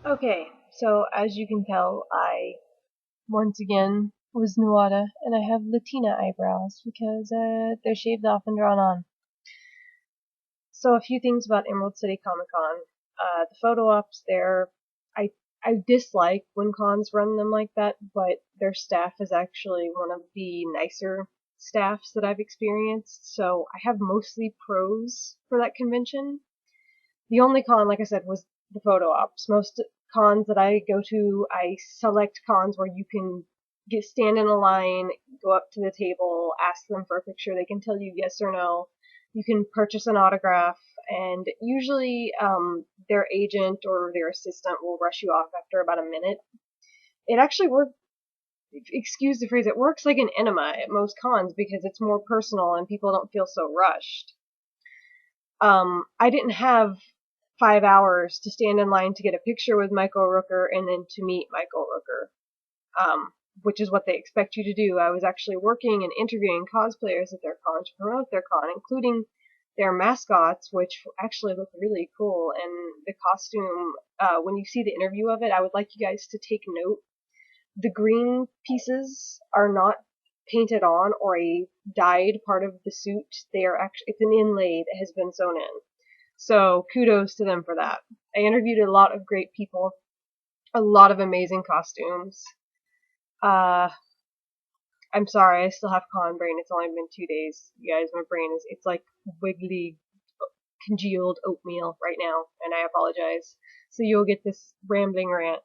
Okay, so as you can tell, I once again was Nuada, and I have Latina eyebrows because they're shaved off and drawn on. So a few things about Emerald City Comic Con. The photo ops there, I I dislike when cons run them like that, but their staff is actually one of the nicer staffs that I've experienced. So I have mostly pros for that convention. The only con, like I said, was the photo ops. Most cons that I go to, I select cons where you can stand in a line, go up to the table, ask them for a picture. They can tell you yes or no. You can purchase an autograph, and usually their agent or their assistant will rush you off after about a minute. It actually works. Excuse the phrase. It works like an enema at most cons because it's more personal and people don't feel so rushed. I didn't have 5 hours to stand in line to get a picture with Michael Rooker and then to meet Michael Rooker, which is what they expect you to do. I was actually working and interviewing cosplayers at their con to promote their con, including their mascots, which actually look really cool. And the costume, when you see the interview of it, I would like you guys to take note. The green pieces are not painted on or a dyed part of the suit. They are actually, it's an inlay that has been sewn in. So kudos to them for that. I interviewed a lot of great people, a lot of amazing costumes. Uh, I'm sorry, I still have con brain. It's only been 2 days. You guys, my brain it's like wiggly, congealed oatmeal right now, and I apologize. So you'll get this rambling rant.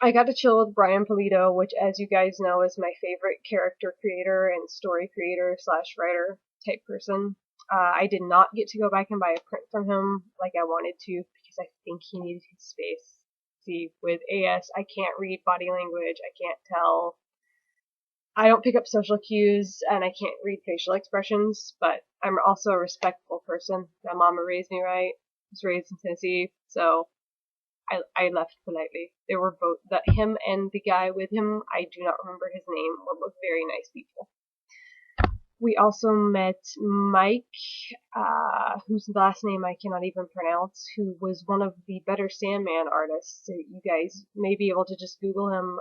I got to chill with Brian Polito, which, as you guys know, is my favorite character creator and story creator slash writer type person. I did not get to go back and buy a print from him like I wanted to because I think he needed his space. See, with AS, I can't read body language. I can't tell. I don't pick up social cues and I can't read facial expressions, but I'm also a respectful person. My mama raised me right. I was raised in Tennessee, so I left politely. They were both that him and the guy with him. I do not remember his name. Were both very nice people. We also met Mike, whose last name I cannot even pronounce, who was one of the better Sandman artists. So you guys may be able to just Google him.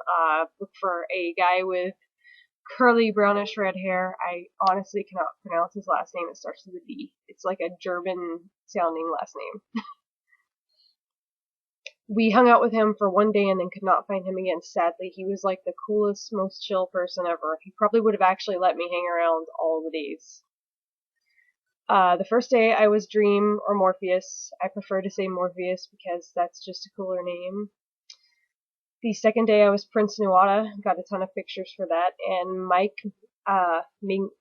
Look for a guy with curly brownish red hair. I honestly cannot pronounce his last name. It starts with a D. It's like a German sounding last name. We hung out with him for one day and then could not find him again. Sadly, he was like the coolest, most chill person ever. He probably would have actually let me hang around all the days. The first day I was Dream or Morpheus. I prefer to say Morpheus because that's just a cooler name. The second day I was Prince Nuada. Got a ton of pictures for that. And Mike, Ming,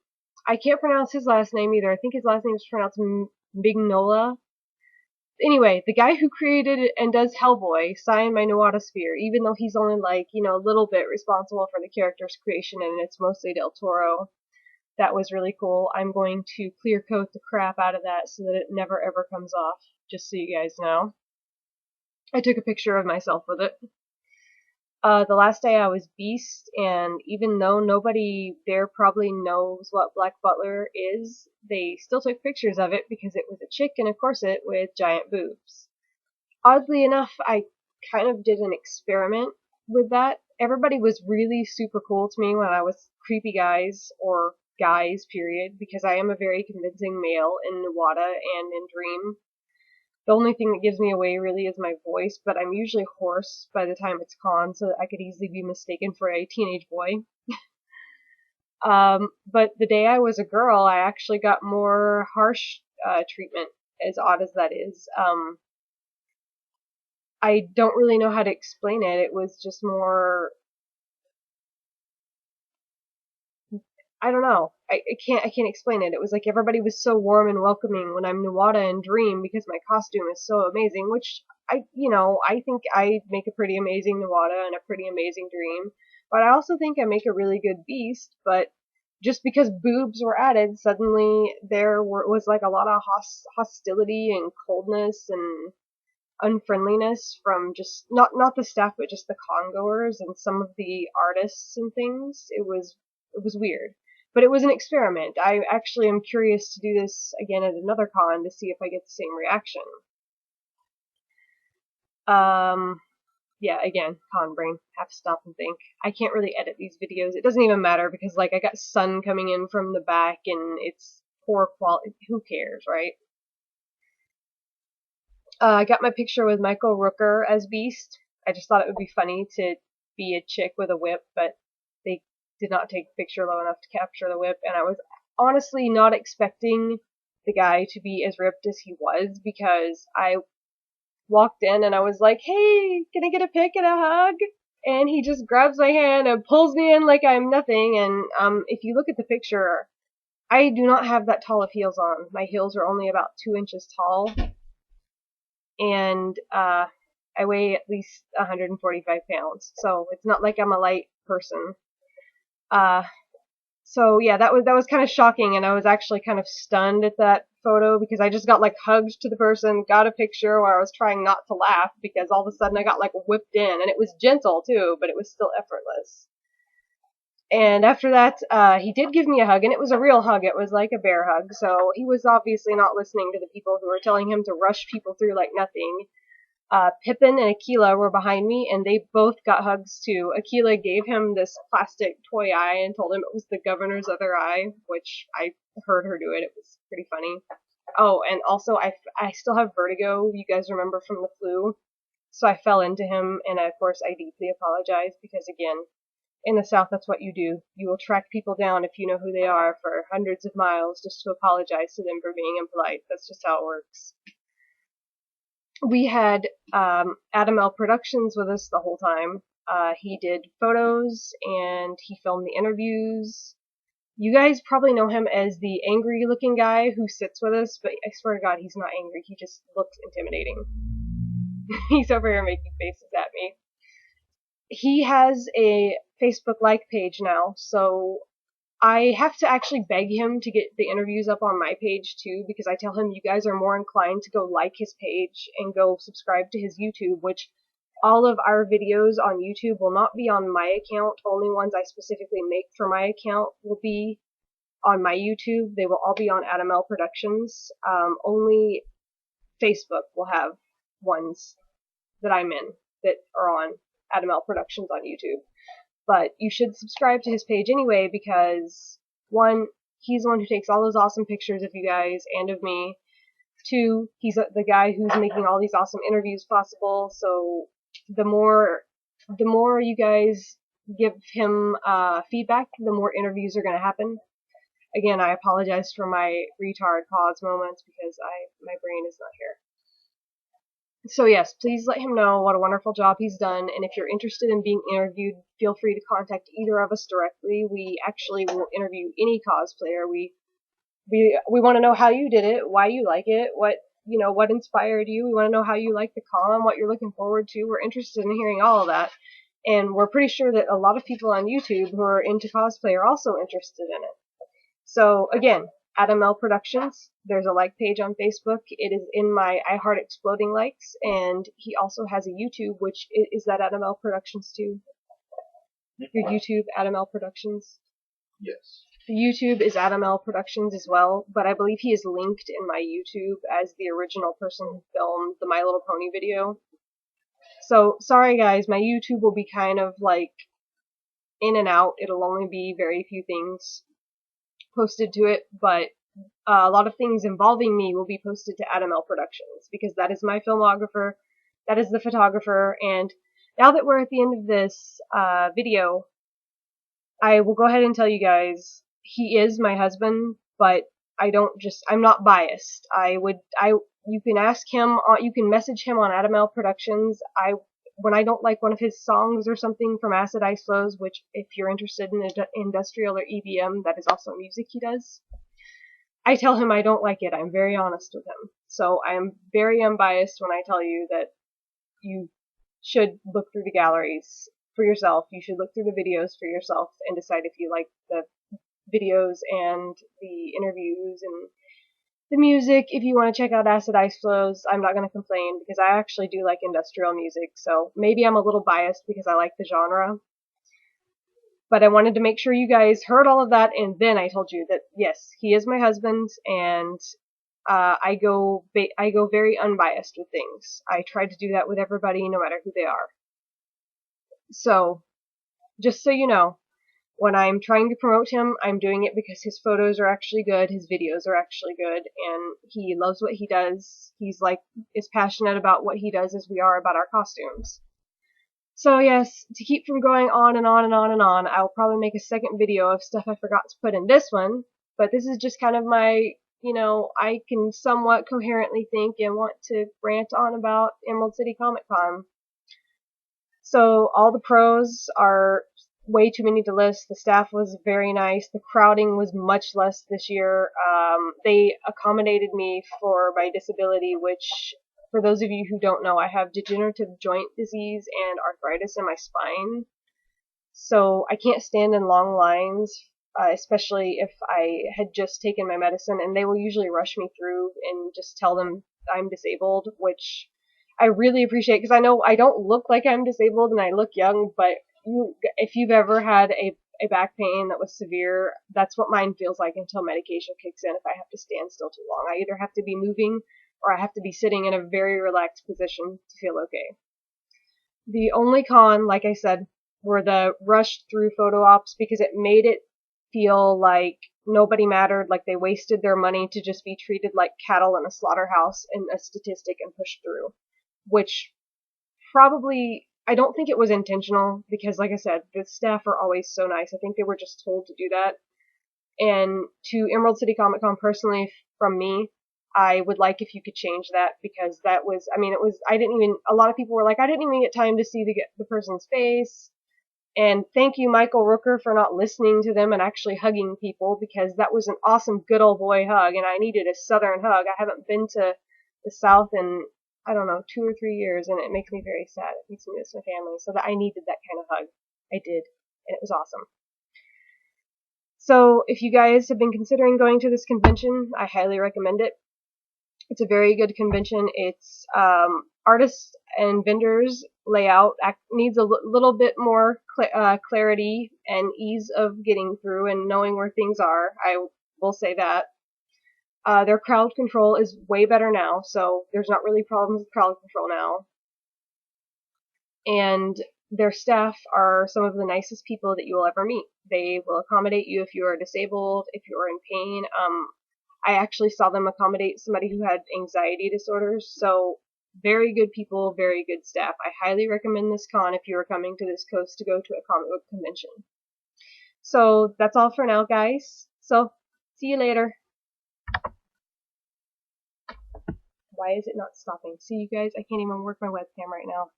I can't pronounce his last name either. I think his last name is pronounced Mignola. Anyway, the guy who created and does Hellboy signed my Nuada sphere, even though he's only a little bit responsible for the character's creation and it's mostly Del Toro. That was really cool. I'm going to clear coat the crap out of that so that it never ever comes off, just so you guys know. I took a picture of myself with it. The last day I was Beast, and even though nobody there probably knows what Black Butler is, they still took pictures of it because it was a chick in a corset with giant boobs. Oddly enough, I kind of did an experiment with that. Everybody was really super cool to me when I was creepy guys, or guys, period, because I am a very convincing male in Nuada and in Dream. The only thing that gives me away really is my voice, but I'm usually hoarse by the time it's con, so I could easily be mistaken for a teenage boy. But the day I was a girl, I actually got more harsh treatment, as odd as that is. I don't really know how to explain it. It was just more. I don't know. I can't explain it. It was like everybody was so warm and welcoming when I'm Nuada and Dream because my costume is so amazing, which I think I make a pretty amazing Nuada and a pretty amazing Dream, but I also think I make a really good Beast, but just because boobs were added, suddenly was like a lot of hostility and coldness and unfriendliness from just not the staff but just the congoers and some of the artists and things. It was weird, but it was an experiment. I actually am curious to do this again at another con to see if I get the same reaction. Yeah, again, con brain. Have to stop and think. I can't really edit these videos. It doesn't even matter because, like, I got sun coming in from the back and it's poor quality. Who cares, right? I got my picture with Michael Rooker as Beast. I just thought it would be funny to be a chick with a whip, but they did not take the picture low enough to capture the whip, and I was honestly not expecting the guy to be as ripped as he was, because I walked in and I was like, hey, can I get a pic and a hug? And he just grabs my hand and pulls me in like I'm nothing, and if you look at the picture, I do not have that tall of heels on. My heels are only about 2 inches tall, and I weigh at least 145 pounds, so it's not like I'm a light person. So yeah, that was kind of shocking, and I was actually kind of stunned at that photo because I just got like hugged to the person, got a picture where I was trying not to laugh because all of a sudden I got like whipped in, and it was gentle too, but it was still effortless. And after that, he did give me a hug, and it was a real hug. It was like a bear hug, so he was obviously not listening to the people who were telling him to rush people through like nothing. Pippin and Aquila were behind me, and they both got hugs too. Aquila gave him this plastic toy eye and told him it was the governor's other eye, which I heard her do it. It was pretty funny. Oh, and also I still have vertigo. You guys remember from the flu? So I fell into him, and of course I deeply apologize because, again, in the South, that's what you do. You will track people down if you know who they are for hundreds of miles just to apologize to them for being impolite. That's just how it works. We had Adam L. Productions with us the whole time. He did photos and he filmed the interviews. You guys probably know him as the angry looking guy who sits with us, but I swear to God, he's not angry. He just looks intimidating. He's over here making faces at me. He has a Facebook like page now, so I have to actually beg him to get the interviews up on my page too, because I tell him you guys are more inclined to go like his page and go subscribe to his YouTube, which all of our videos on YouTube will not be on my account. Only ones I specifically make for my account will be on my YouTube. They will all be on Adam L. Productions. Only Facebook will have ones that I'm in that are on Adam L. Productions on YouTube. But you should subscribe to his page anyway because, one, he's the one who takes all those awesome pictures of you guys and of me. Two, he's the guy who's making all these awesome interviews possible, so the more you guys give him feedback, the more interviews are going to happen. Again, I apologize for my retard pause moments because my brain is not here. So yes, please let him know what a wonderful job he's done, and if you're interested in being interviewed, feel free to contact either of us directly. We actually will interview any cosplayer. We want to know how you did it, why you like it, what inspired you. We want to know how you like the con, what you're looking forward to. We're interested in hearing all of that, and we're pretty sure that a lot of people on YouTube who are into cosplay are also interested in it. So again, Adam L. Productions. There's a like page on Facebook. It is in my I Heart Exploding likes, and he also has a YouTube, which is that Adam L. Productions too. Your YouTube, Adam L. Productions. Yes. The YouTube is Adam L. Productions as well, but I believe he is linked in my YouTube as the original person who filmed the My Little Pony video. So sorry guys, my YouTube will be kind of like in and out. It'll only be very few things posted to it, but a lot of things involving me will be posted to Adam L. Productions, because that is my filmographer, that is the photographer, and now that we're at the end of this video, I will go ahead and tell you guys, he is my husband, but I'm not biased. You can ask him, you can message him on Adam L. Productions. When I don't like one of his songs or something from Acid Ice Flows, which if you're interested in industrial or EBM, that is also music he does, I tell him I don't like it. I'm very honest with him. So I am very unbiased when I tell you that you should look through the galleries for yourself. You should look through the videos for yourself and decide if you like the videos and the interviews and the music. If you want to check out Acid Ice Flows, I'm not going to complain because I actually do like industrial music. So maybe I'm a little biased because I like the genre. But I wanted to make sure you guys heard all of that, and then I told you that, yes, he is my husband, and I go very unbiased with things. I try to do that with everybody, no matter who they are. So, just so you know, when I'm trying to promote him, I'm doing it because his photos are actually good, his videos are actually good, and he loves what he does. He's like as passionate about what he does as we are about our costumes. So yes, to keep from going on and on and on and on, I'll probably make a second video of stuff I forgot to put in this one, but this is just kind of my, I can somewhat coherently think and want to rant on about Emerald City Comic Con. So all the pros are way too many to list. The staff was very nice. The crowding was much less this year. They accommodated me for my disability, which, for those of you who don't know, I have degenerative joint disease and arthritis in my spine. So I can't stand in long lines, especially if I had just taken my medicine, and they will usually rush me through and just tell them I'm disabled, which I really appreciate, because I know I don't look like I'm disabled and I look young, but if you've ever had a back pain that was severe, that's what mine feels like until medication kicks in if I have to stand still too long. I either have to be moving or I have to be sitting in a very relaxed position to feel okay. The only con, like I said, were the rushed through photo ops, because it made it feel like nobody mattered, like they wasted their money to just be treated like cattle in a slaughterhouse and a statistic and pushed through. Which probably, I don't think it was intentional, because like I said, the staff are always so nice. I think they were just told to do that. And to Emerald City Comic Con personally, from me, I would like if you could change that, because that was, a lot of people were like, I didn't even get time to see the person's face. And thank you, Michael Rooker, for not listening to them and actually hugging people, because that was an awesome good old boy hug, and I needed a southern hug. I haven't been to the South in, I don't know, 2 or 3 years, and it makes me very sad. It makes me miss my family, so that I needed that kind of hug. I did, and it was awesome. So if you guys have been considering going to this convention, I highly recommend it. It's a very good convention. It's artists and vendors layout needs a little bit more clarity and ease of getting through and knowing where things are. I will say that. Their crowd control is way better now, so there's not really problems with crowd control now. And their staff are some of the nicest people that you will ever meet. They will accommodate you if you are disabled, if you are in pain. I actually saw them accommodate somebody who had anxiety disorders, so very good people, very good staff. I highly recommend this con if you are coming to this coast to go to a comic book convention. So that's all for now, guys. So, see you later. Why is it not stopping? See, you guys, I can't even work my webcam right now.